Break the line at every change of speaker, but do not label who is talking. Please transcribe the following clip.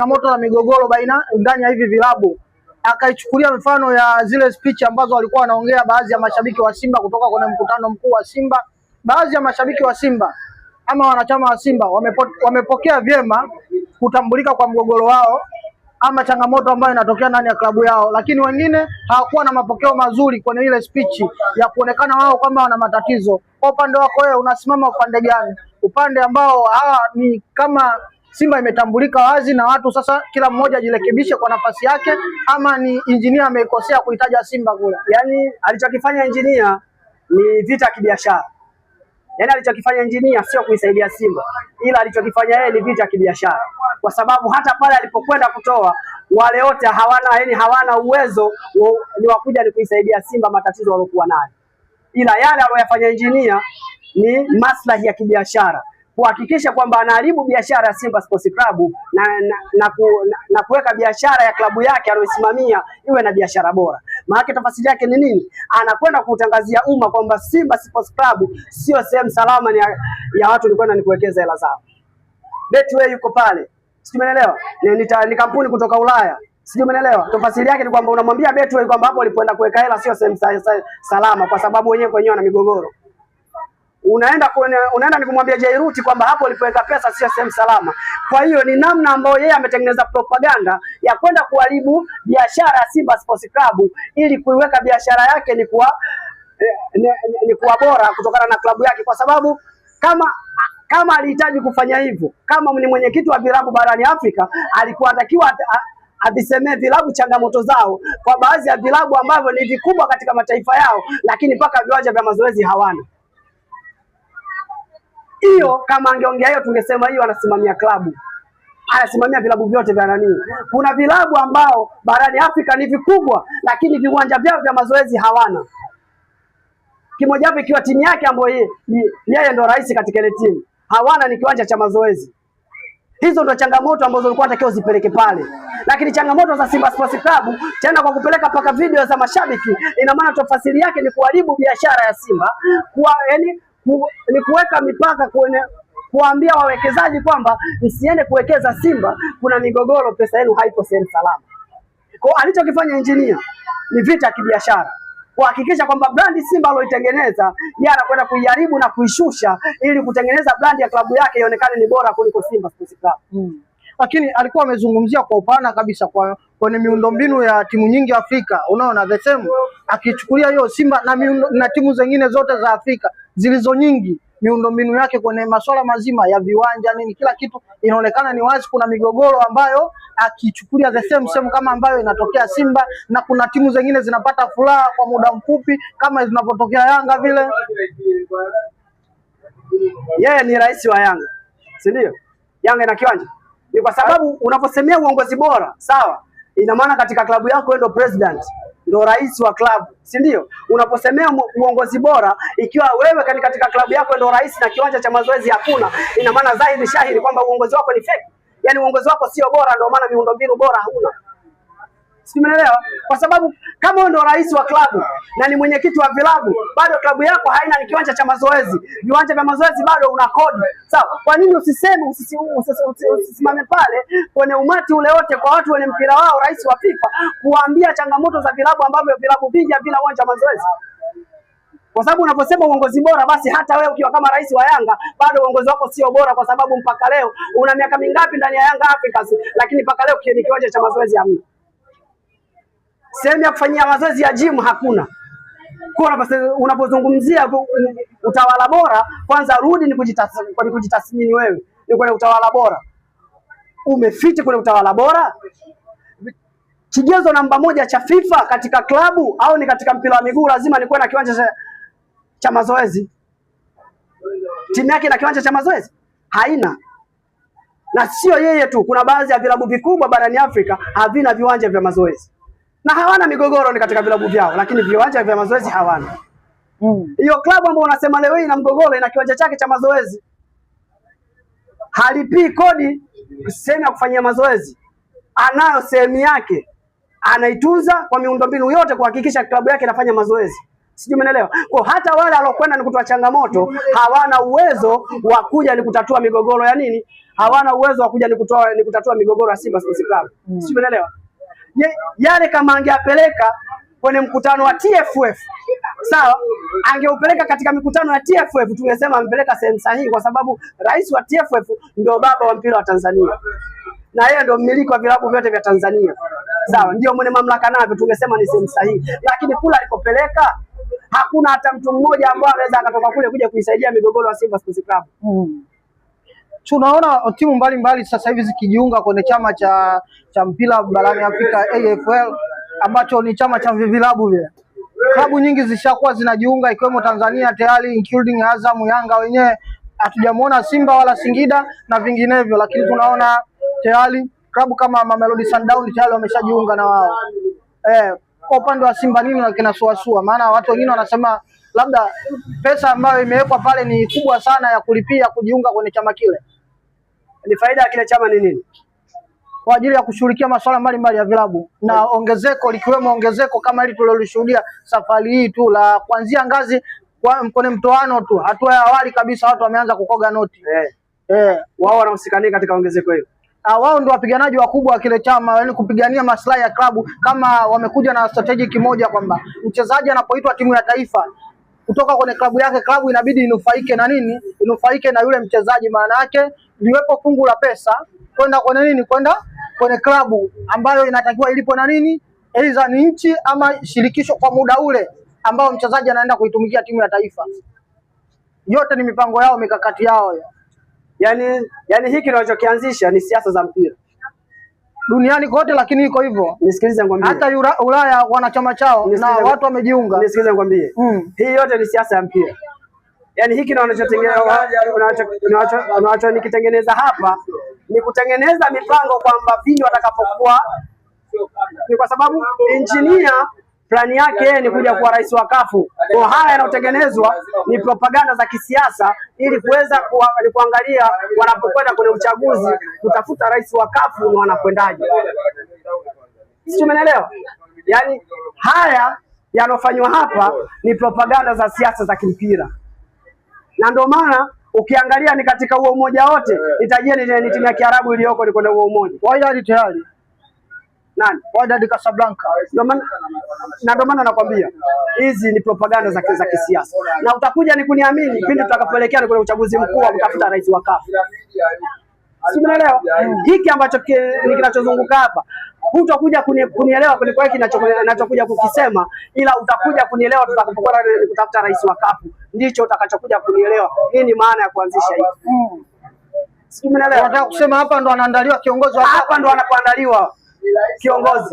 changamoto na migogoro ndani ya hivi vilabu. Akaichukulia mfano ya zile speech ambazo walikuwa wanaongea baadhi ya mashabiki wa Simba kutoka kwenye mkutano mkuu wa Simba. Baadhi ya mashabiki wa Simba ama wanachama wa Simba wamepokea vyema kutambulika kwa mgogoro wao ama changamoto ambayo inatokea ndani ya klabu yao, lakini wengine hawakuwa na mapokeo mazuri kwenye ile speech ya kuonekana wao kwamba wana matatizo. Kwa upande wako wewe unasimama upande gani? Upande ambao ni kama Simba imetambulika wazi na watu sasa kila mmoja ajirekebishe kwa nafasi yake, ama ni engineer ameikosea kuitaja Simba kule?
Yani alichokifanya engineer ni vita ya kibiashara. Yani alichokifanya engineer sio kuisaidia Simba, ila alichokifanya yeye ni vita ya kibiashara, kwa sababu hata pale alipokwenda kutoa wale wote hawana uwezo ni wakuja ni kuisaidia Simba matatizo waliokuwa nayo, ila yale aliyofanya engineer ni maslahi ya kibiashara, kuhakikisha kwamba anaharibu biashara ya Simba Sports Club na kuweka biashara ya klabu yake aliyosimamia iwe na biashara bora. Maana tafasiri yake ni nini? Anakwenda kutangazia umma kwamba Simba Sports Club sio sehemu salama ya watu ni kuwekeza hela zao. Betway yuko pale. Sijui umeelewa? Ni kampuni kutoka Ulaya. Sijui umeelewa? Tafasiri yake ni kwamba unamwambia Betway kwamba hapo alipoenda kuweka hela sio sehemu salama kwa sababu wenyewe wana migogoro. Unaenda nikumwambia Jairuti kwamba hapo ulipoweka pesa sio sehemu salama. Kwa hiyo ni namna ambayo yeye ametengeneza propaganda ya kwenda kuharibu biashara ya Simba Sports Club ili kuiweka biashara yake ni kuwa bora kutokana na klabu yake, kwa sababu kama alihitaji kufanya hivyo, kama ni mwenyekiti wa vilabu barani Afrika, alikuwa anatakiwa avisemee vilabu changamoto zao, kwa baadhi ya vilabu ambavyo ni vikubwa katika mataifa yao lakini mpaka viwanja vya mazoezi hawana. Hiyo kama angeongea hiyo tungesema hiyo anasimamia klabu. Anasimamia vilabu vyote vya nani. Kuna vilabu ambao barani Afrika ni vikubwa lakini viwanja vyao vya mazoezi hawana. Kimoja wapo ikiwa timu yake ambayo yeye ndo rais katika ile timu, hawana ni kiwanja cha mazoezi. Hizo ndo changamoto ambazo ulikuwa unatakiwa uzipeleke pale. Lakini changamoto za Simba Sports Club tena kwa kupeleka paka video za mashabiki, ina maana tafsiri yake ni kuharibu biashara ya Simba, ni kuweka mipaka kuambia wawekezaji kwamba msiende kuwekeza Simba, kuna migogoro, pesa yenu haipo sehemu salama. Kwa alichokifanya engineer ni vita ya kibiashara, kuhakikisha kwamba brandi Simba aliyoitengeneza yeye anakwenda kuiharibu na kuishusha ili kutengeneza brandi ya klabu yake ionekane ni bora kuliko Simba Sports Club.
Lakini alikuwa amezungumzia kwa upana kabisa kwenye miundombinu ya timu nyingi Afrika. Unaona the same akichukulia hiyo Simba na timu zingine zote za Afrika zilizo nyingi, miundombinu yake kwenye masuala mazima ya viwanja nini kila kitu inaonekana ni wazi kuna migogoro ambayo akichukulia the same kama ambayo inatokea Simba, na kuna timu zingine zinapata furaha kwa muda mfupi kama zinapotokea Yanga vile.
Yeye ni rais wa Yanga, si ndio? Yanga ina kiwanja. Ni kwa sababu unaposemea uongozi bora, sawa, ina maana katika klabu yako wewe ndio president, ndio rais wa klabu, si ndio? Unaposemea uongozi bora, ikiwa wewe katika klabu yako ndio rais na kiwanja cha mazoezi hakuna, ina maana dhahiri shahiri kwamba uongozi wako ni fake. Yaani uongozi wako sio bora, ndio maana miundombinu bora hauna. Simeelewa? Kwa sababu kama wewe ndio rais wa klabu na ni mwenyekiti wa vilabu, bado klabu yako haina ni kiwanja cha mazoezi. Viwanja vya mazoezi bado una kodi. Sawa, kwa nini usisimame pale kwenye umati ule wote kwa watu wenye mpira wao, rais wa FIFA, kuambia changamoto za vilabu ambavyo vilabu vingi havina uwanja wa mazoezi? Kwa sababu unaposema uongozi bora, basi hata wewe ukiwa kama rais wa Yanga bado uongozi wako sio bora, kwa sababu mpaka leo una miaka mingapi ndani ya Yanga Africans, lakini mpaka leo kiwanja cha mazoezi hamna. Sehemu ya kufanyia mazoezi ya gym hakuna. Kwa unapozungumzia utawala bora, kwanza rudi ni kujitathmini wewe. Ni kwenye utawala bora. Umefiti kwenye utawala bora? Kigezo namba 1 cha FIFA katika klabu au ni katika mpira wa miguu lazima ni kuwe na kiwanja cha mazoezi. Timu yake ina kiwanja cha mazoezi? Haina. Na sio yeye tu, kuna baadhi ya vilabu vikubwa barani Afrika havina viwanja vya mazoezi. Na hawana migogoro ni katika vilabu vyao, lakini viwanja vya mazoezi hawana. Hiyo klabu ambayo unasema leo ina mgogoro ina kiwanja chake cha mazoezi. Halipii kodi sehemu ya kufanyia mazoezi. Anayo sehemu yake. Anaitunza kwa miundombinu yote kuhakikisha klabu yake inafanya mazoezi. Sijui umeelewa? Kwa hata wale alokwenda ni kutoa changamoto hawana uwezo wa kuja ni kutatua migogoro ya nini? Hawana uwezo wa kuja ni kutatua migogoro ya Simba Sports Club. Sijui umeelewa? Yale kama angeapeleka kwenye mkutano wa TFF, sawa, angeupeleka katika mikutano ya TFF, tungesema ampeleka sehemu sahihi, kwa sababu rais wa TFF ndio baba wa mpira wa Tanzania na yeye ndio mmiliki wa vilabu vyote vya Tanzania, sawa, ndio mwenye mamlaka navyo, tungesema ni sehemu sahihi. Lakini kula alikopeleka hakuna hata mtu mmoja ambaye anaweza akatoka kule kuja kuisaidia migogoro ya Simba Sports Club.
Tunaona timu mbalimbali sasa hivi zikijiunga kwenye chama cha mpira barani Afrika AFL, ambacho ni chama cha vilabu vile. Klabu nyingi zishakuwa zinajiunga ikiwemo Tanzania tayari, including Azam, Yanga wenyewe hatujamuona Simba wala Singida na vinginevyo, lakini tunaona tayari klabu kama Mamelodi Sundowns tayari wameshajiunga na wao. Kwa upande wa Simba nini na kinasuasua? Maana watu wengine wanasema labda pesa ambayo imewekwa pale ni kubwa sana ya kulipia kujiunga kwenye chama kile.
Ni faida ya kile chama ni nini?
Kwa ajili ya kushughulikia masuala mbalimbali ya vilabu na ongezeko likiwemo ongezeko kama hili tulilolishuhudia safari hii tu la kuanzia ngazi kwenye mtoano tu, hatua ya awali kabisa watu wameanza kukoga noti.
Wao wanahusikania katika ongezeko hilo.
Wao ndio wapiganaji wakubwa wa kile chama, yani kupigania maslahi ya klabu. Kama wamekuja na strategic moja kwamba mchezaji anapoitwa timu ya taifa kutoka kwenye klabu yake, klabu inabidi inufaike na nini? Inufaike na yule mchezaji. Maana yake liwepo fungu la pesa kwenda kwenye nini? Kwenda kwenye klabu ambayo inatakiwa ilipo na nini? Aidha ni nchi ama shirikisho kwa muda ule ambao mchezaji anaenda kuitumikia timu ya taifa. Yote ni mipango yao, mikakati yao.
Yani hiki kinachokianzisha ni siasa za mpira
duniani kote, lakini iko hivyo.
Nisikilize nikwambie.
Hata Ulaya wana chama chao na watu wamejiunga.
Nisikilize nikwambie. Hii yote ni siasa ya mpira. Yani hiki nikitengeneza hapa ni kutengeneza mipango kwamba pindi watakapokuwa, ni kwa sababu engineer plani yake ni kuja kuwa rais wa kafu. Kwa haya yanayotengenezwa ni propaganda za kisiasa ili kuweza kuangalia wanapokwenda kwenye uchaguzi kutafuta rais wa kafu ni wanakwendaje. Sio, umeelewa? Yani haya yanofanywa hapa ni propaganda za siasa za kimpira. Na ndio maana ukiangalia ni katika huo umoja wote, nitajie ni timu ya Kiarabu iliyoko ni kwenye huo umoja.
Wydad tayari.
Nani?
Wydad Casablanca.
Ndio maana nakwambia hizi ni propaganda za kisiasa. Na utakuja ni kuniamini pindi tutakapoelekea kwenye uchaguzi mkuu wa kutafuta rais wa CAF. Si umeelewa? Hiki ambacho ni kinachozunguka hapa, hutakuja kunielewa kwa hiki ninachokuja kukisema, ila utakuja kunielewa tutakapokuwa kutafuta rais wa CAF. Ndicho utakachokuja kunielewa. Hii ni maana ya kuanzisha hiki. Si umeelewa?
Nataka kusema hapa ndo anaandaliwa kiongozi wa
hapa ndo anapoandaliwa kiongozi.